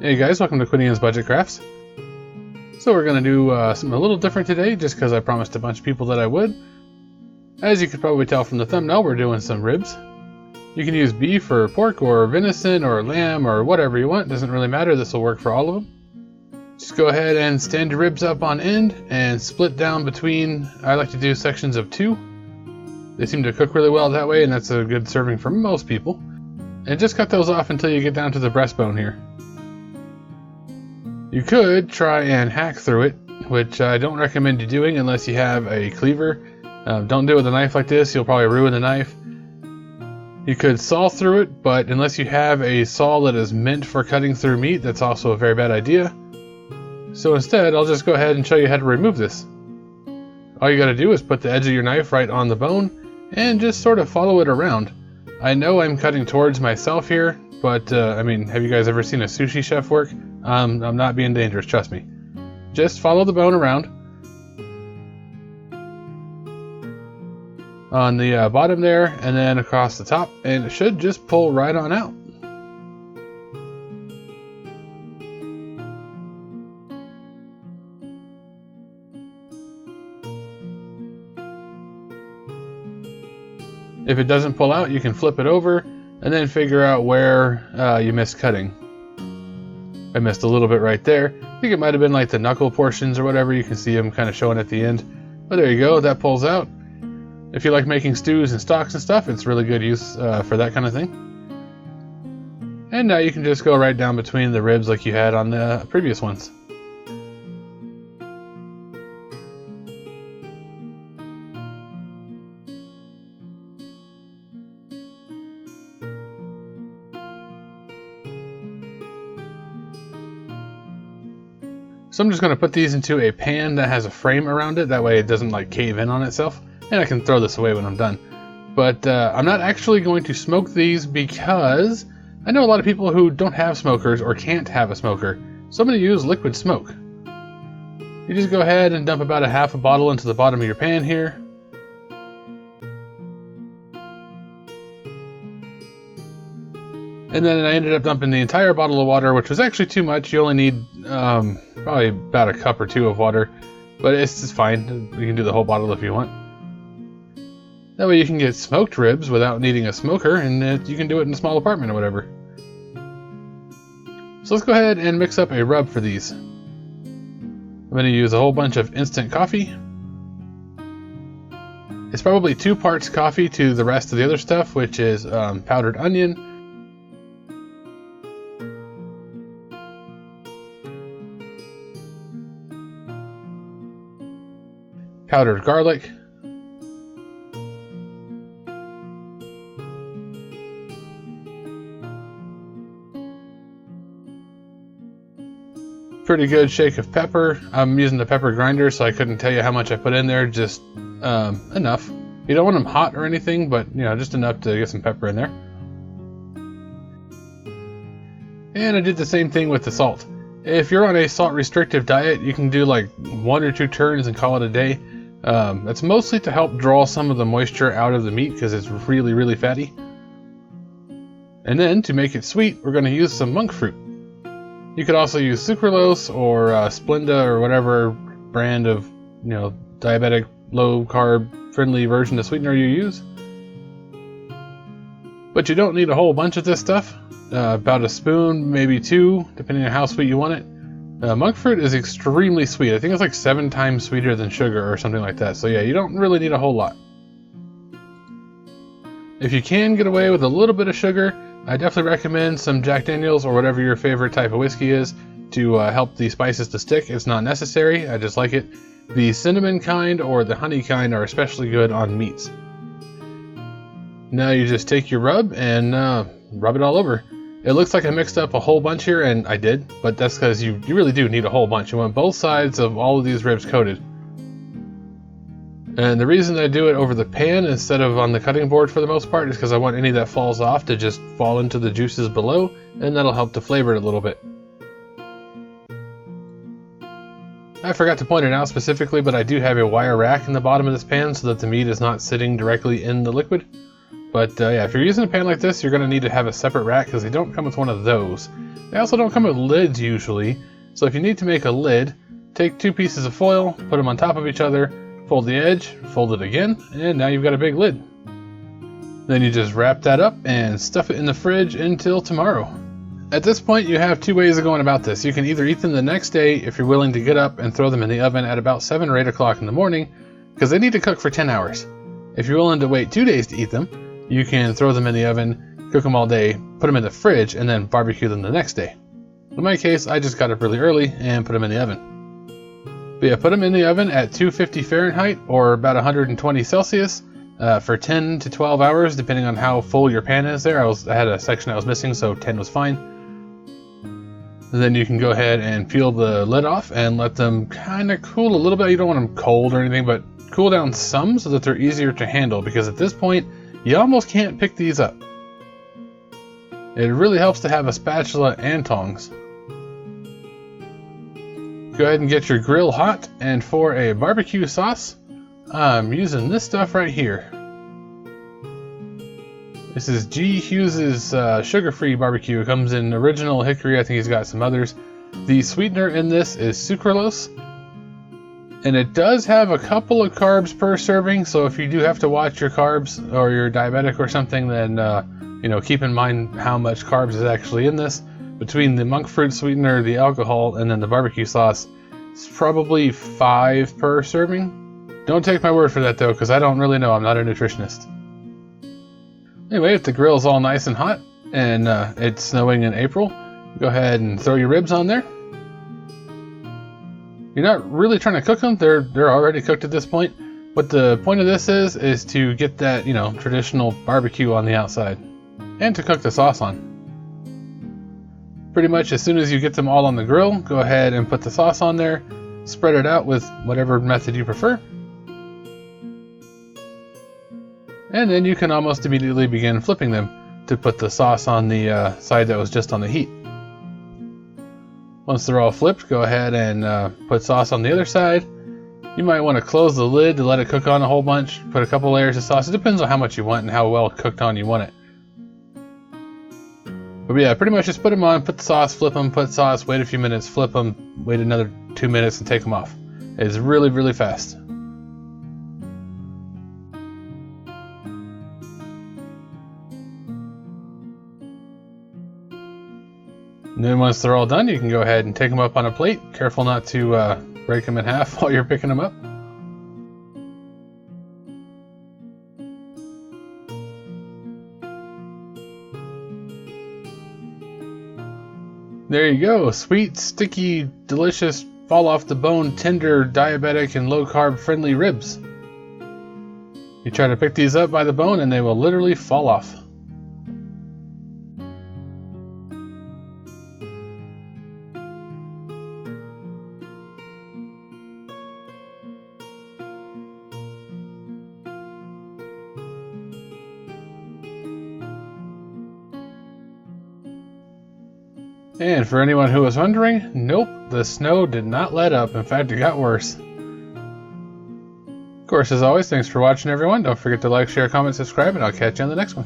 Hey guys, welcome to Quinian's Budget Crafts. So we're going to do something a little different today, just because I promised a bunch of people that I would. As you could probably tell from the thumbnail, we're doing some ribs. You can use beef or pork or venison or lamb or whatever you want, doesn't really matter, this will work for all of them. Just go ahead and stand your ribs up on end and split down between, I like to do sections of 2. They seem to cook really well that way, and that's a good serving for most people. And just cut those off until you get down to the breastbone here. You could try and hack through it, which I don't recommend you doing unless you have a cleaver. Don't do it with a knife like this, you'll probably ruin the knife. You could saw through it, but unless you have a saw that is meant for cutting through meat, that's also a very bad idea. So instead, I'll just go ahead and show you how to remove this. All you gotta do is put the edge of your knife right on the bone, and just sort of follow it around. I know I'm cutting towards myself here, but I mean, have you guys ever seen a sushi chef work? I'm not being dangerous, trust me. Just follow the bone around. On the bottom there, and then across the top, and it should just pull right on out. If it doesn't pull out, you can flip it over, and then figure out where you missed cutting. I missed a little bit right there. I think it might have been like the knuckle portions or whatever. You can see them kind of showing at the end. But there you go, that pulls out. If you like making stews and stocks and stuff, it's really good use for that kind of thing. And now you can just go right down between the ribs like you had on the previous ones. So I'm just going to put these into a pan that has a frame around it, that way it doesn't like cave in on itself, and I can throw this away when I'm done. But I'm not actually going to smoke these because I know a lot of people who don't have smokers or can't have a smoker, so I'm going to use liquid smoke. You just go ahead and dump about a half a bottle into the bottom of your pan here. And then I ended up dumping the entire bottle of water, which was actually too much. You only need probably about a cup or 2 of water, but it's fine. You can do the whole bottle if you want. That way you can get smoked ribs without needing a smoker, and you can do it in a small apartment or whatever. So let's go ahead and mix up a rub for these. I'm going to use a whole bunch of instant coffee. It's probably 2 parts coffee to the rest of the other stuff, which is powdered onion, powdered garlic, pretty good shake of pepper. I'm using the pepper grinder, so I couldn't tell you how much I put in there, just enough. You don't want them hot or anything, but you know, just enough to get some pepper in there. And I did the same thing with the salt. If you're on a salt restrictive diet, you can do like 1 or 2 turns and call it a day. That's mostly to help draw some of the moisture out of the meat because it's really, really fatty. And then to make it sweet, we're going to use some monk fruit. You could also use sucralose or Splenda or whatever brand of, diabetic, low carb friendly version of sweetener you use. But you don't need a whole bunch of this stuff. About a spoon, maybe 2, depending on how sweet you want it. Monk fruit is extremely sweet. I think it's like 7 times sweeter than sugar or something like that. So yeah, you don't really need a whole lot. If you can get away with a little bit of sugar, I definitely recommend some Jack Daniels or whatever your favorite type of whiskey is to help the spices to stick. It's not necessary, I just like it. The cinnamon kind or the honey kind are especially good on meats. Now you just take your rub and rub it all over. It looks like I mixed up a whole bunch here, and I did, but that's because you really do need a whole bunch. You want both sides of all of these ribs coated. And the reason I do it over the pan instead of on the cutting board for the most part is because I want any that falls off to just fall into the juices below, and that'll help to flavor it a little bit. I forgot to point it out specifically, but I do have a wire rack in the bottom of this pan so that the meat is not sitting directly in the liquid. But yeah, if you're using a pan like this, you're going to need to have a separate rack because they don't come with one of those. They also don't come with lids usually. So if you need to make a lid, take 2 pieces of foil, put them on top of each other, fold the edge, fold it again, and now you've got a big lid. Then you just wrap that up and stuff it in the fridge until tomorrow. At this point, you have 2 ways of going about this. You can either eat them the next day if you're willing to get up and throw them in the oven at about 7 or 8 o'clock in the morning, because they need to cook for 10 hours. If you're willing to wait 2 days to eat them, you can throw them in the oven, cook them all day, put them in the fridge, and then barbecue them the next day. In my case, I just got up really early and put them in the oven. But yeah, put them in the oven at 250 Fahrenheit or about 120 Celsius for 10 to 12 hours, depending on how full your pan is there. I had a section I was missing, so 10 was fine. And then you can go ahead and peel the lid off and let them kind of cool a little bit. You don't want them cold or anything, but cool down some so that they're easier to handle, because at this point, you almost can't pick these up. It really helps to have a spatula and tongs. Go ahead and get your grill hot, and for a barbecue sauce, I'm using this stuff right here. This is G. Hughes's sugar-free barbecue. It comes in original hickory. I think he's got some others. The sweetener in this is sucralose, and it does have a couple of carbs per serving. So if you do have to watch your carbs, or you're diabetic or something, then keep in mind how much carbs is actually in this. Between the monk fruit sweetener, the alcohol, and then the barbecue sauce, it's probably 5 per serving. Don't take my word for that though, because I don't really know. I'm not a nutritionist. Anyway, if the grill's all nice and hot and it's snowing in April, go ahead and throw your ribs on there. You're not really trying to cook them. They're already cooked at this point. What the point of this is to get that, traditional barbecue on the outside and to cook the sauce on. Pretty much as soon as you get them all on the grill, go ahead and put the sauce on there, spread it out with whatever method you prefer. And then you can almost immediately begin flipping them to put the sauce on the side that was just on the heat. Once they're all flipped, go ahead and put sauce on the other side. You might want to close the lid to let it cook on a whole bunch. Put a couple layers of sauce. It depends on how much you want and how well cooked on you want it. But yeah, pretty much just put them on, put the sauce, flip them, put sauce, wait a few minutes, flip them, wait another 2 minutes and take them off. It's really, really fast. And then once they're all done, you can go ahead and take them up on a plate. Careful not to break them in half while you're picking them up. There you go. Sweet, sticky, delicious, fall off the bone, tender, diabetic, and low carb friendly ribs. You try to pick these up by the bone and they will literally fall off. And for anyone who was wondering, nope, the snow did not let up. In fact, it got worse. Of course, as always, thanks for watching, everyone. Don't forget to like, share, comment, subscribe, and I'll catch you on the next one.